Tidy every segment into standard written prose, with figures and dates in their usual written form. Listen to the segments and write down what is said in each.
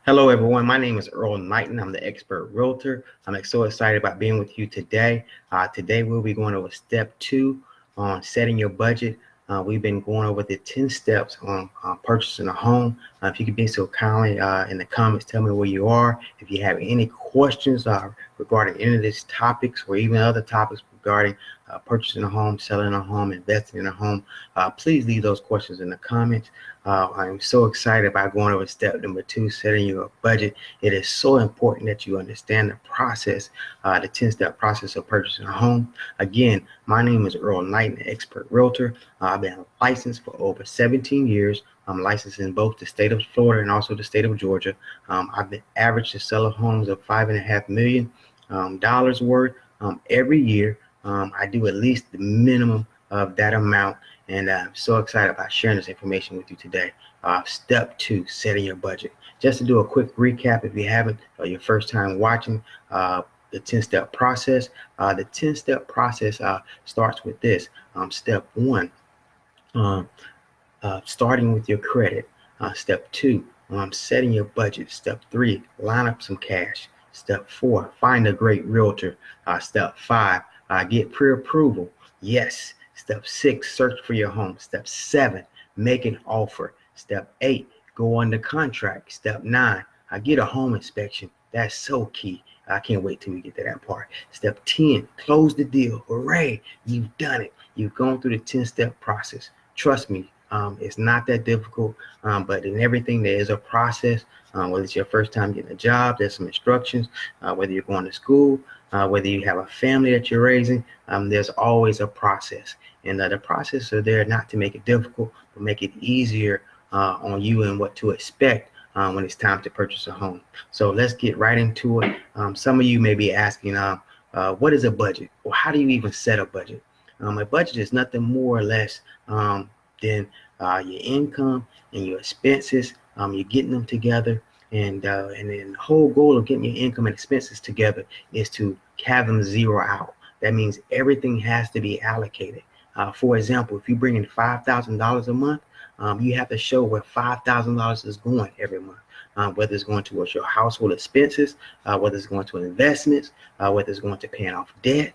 Hello, everyone. My name is Earl Knighton. I'm the expert realtor. I'm so excited about being with you today. Today, we'll be going over step 2 on setting your budget. We've been going over the 10 steps on purchasing a home. If you could be so kindly in the comments, tell me where you are. If you have any questions regarding any of these topics or even other topics regarding purchasing a home, selling a home, investing in a home, please leave those questions in the comments. I'm so excited about going over step number 2, setting your budget. It is so important that you understand the process, the 10-step process of purchasing a home. Again, my name is Earl Knight, an expert realtor. I've been licensed for over 17 years. I'm licensed in both the state of Florida and also the state of Georgia. I've been averaged to sell homes of $5.5 million dollars worth every year. I do at least the minimum of that amount. And I'm so excited about sharing this information with you today. Step 2, setting your budget. Just to do a quick recap, if you haven't, or your first time watching the 10-step process, the 10-step process starts with this. Step 1, starting with your credit. Step 2, setting your budget. Step 3, line up some cash. Step 4, find a great realtor. Step 5, get pre-approval. Yes. Step 6, search for your home. Step 7, make an offer. Step 8, go under contract. Step 9, get a home inspection. That's so key. I can't wait till we get to that part. Step 10, close the deal. Hooray, you've done it. You've gone through the 10-step process. Trust me, it's not that difficult, but in everything there is a process. Whether it's your first time getting a job, there's some instructions. Whether you're going to school, whether you have a family that you're raising, there's always a process. And the process are there not to make it difficult, but make it easier on you and what to expect when it's time to purchase a home. So let's get right into it. Some of you may be asking, what is a budget? Or how do you even set a budget? A budget is nothing more or less than your income and your expenses. You're getting them together. And then the whole goal of getting your income and expenses together is to have them zero out. That means everything has to be allocated. For example, if you bring in $5,000 a month, you have to show where $5,000 is going every month. Whether it's going towards your household expenses, whether it's going to investments, whether it's going to paying off debt,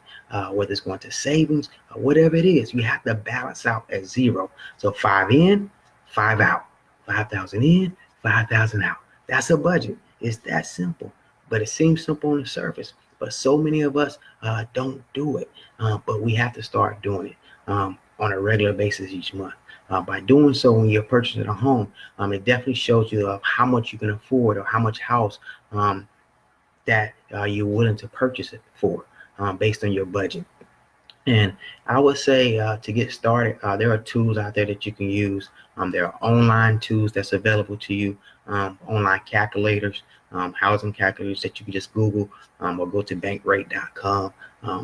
whether it's going to savings, whatever it is, you have to balance out at zero. So 5 in, 5 out, 5,000 in, 5,000 out. That's a budget. It's that simple, but it seems simple on the surface. But so many of us don't do it, but we have to start doing it on a regular basis each month. By doing so, when you're purchasing a home, it definitely shows you how much you can afford or how much house that you're willing to purchase it for based on your budget. And I would say to get started, there are tools out there that you can use. There are online tools that's available to you, online calculators, housing calculators that you can just Google or go to bankrate.com.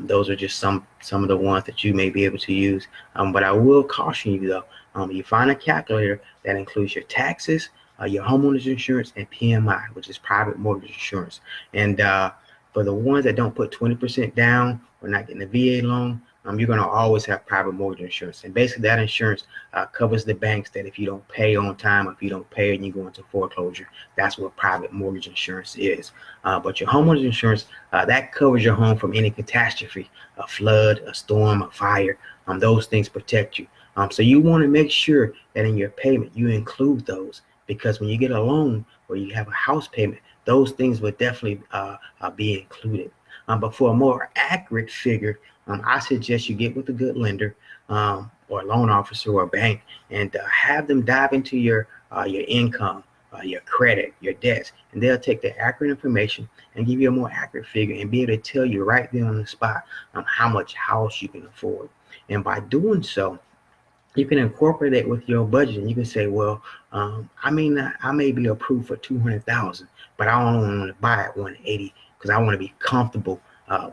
Those are just some of the ones that you may be able to use. But I will caution you though, you find a calculator that includes your taxes, your homeowner's insurance, and PMI, which is private mortgage insurance. And for the ones that don't put 20% down or not getting a VA loan, you're going to always have private mortgage insurance. And basically that insurance covers the banks that if you don't pay on time, if you don't pay and you go into foreclosure, that's what private mortgage insurance is. But your homeowner's insurance, that covers your home from any catastrophe, a flood, a storm, a fire. Those things protect you. So you want to make sure that in your payment, you include those, because when you get a loan or you have a house payment, those things will definitely be included. But for a more accurate figure, I suggest you get with a good lender or a loan officer or a bank and have them dive into your income, your credit, your debts, and they'll take the accurate information and give you a more accurate figure and be able to tell you right there on the spot how much house you can afford. And by doing so, you can incorporate it with your budget, and you can say, well, I may be approved for 200,000, but I don't want to buy at 180 because I want to be comfortable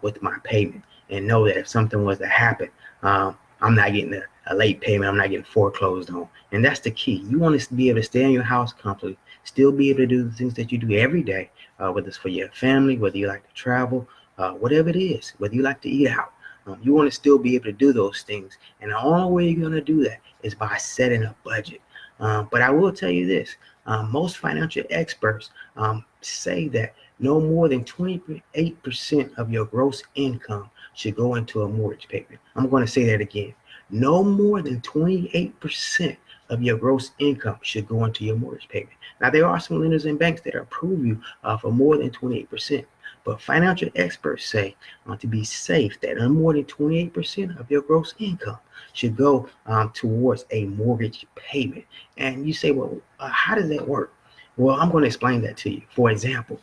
with my payment and know that if something was to happen, I'm not getting a late payment, I'm not getting foreclosed on. And that's the key. You want to be able to stay in your house comfortably, still be able to do the things that you do every day, whether it's for your family, whether you like to travel, whatever it is, whether you like to eat out. You want to still be able to do those things. And the only way you're going to do that is by setting a budget. But I will tell you this, Most financial experts say that no more than 28% of your gross income should go into a mortgage payment. I'm going to say that again. No more than 28% of your gross income should go into your mortgage payment. Now, there are some lenders and banks that approve you for more than 28%. But financial experts say to be safe that no more than 28% of your gross income should go towards a mortgage payment. And you say, well, how does that work? Well, I'm going to explain that to you. For example,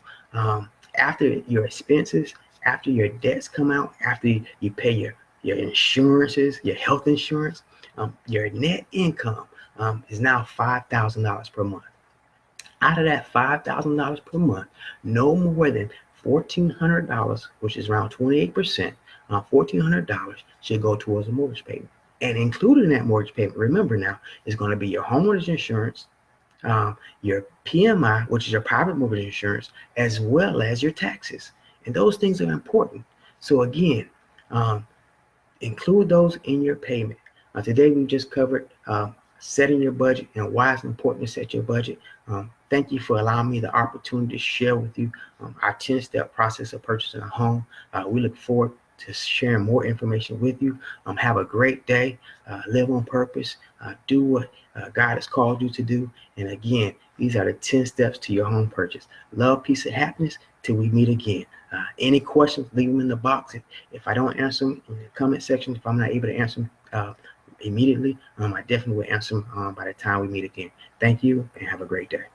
after your expenses, after your debts come out, after you pay your insurances, your health insurance, your net income is now $5,000 per month. Out of that $5,000 per month, no more than $1,400, which is around 28%, $1,400 should go towards a mortgage payment. And included in that mortgage payment, remember now, is going to be your homeowner's insurance, your PMI, which is your private mortgage insurance, as well as your taxes. And those things are important. So again, um, include those in your payment. Today we've just covered setting your budget and why it's important to set your budget. Thank you for allowing me the opportunity to share with you our 10-step process of purchasing a home. We look forward to sharing more information with you. Have a great day. Live on purpose. Do what God has called you to do. And again, these are the 10 steps to your home purchase. Love, peace, and happiness till we meet again. Any questions, leave them in the box. If I don't answer them in the comment section, if I'm not able to answer them immediately, I definitely will answer them by the time we meet again. Thank you and have a great day.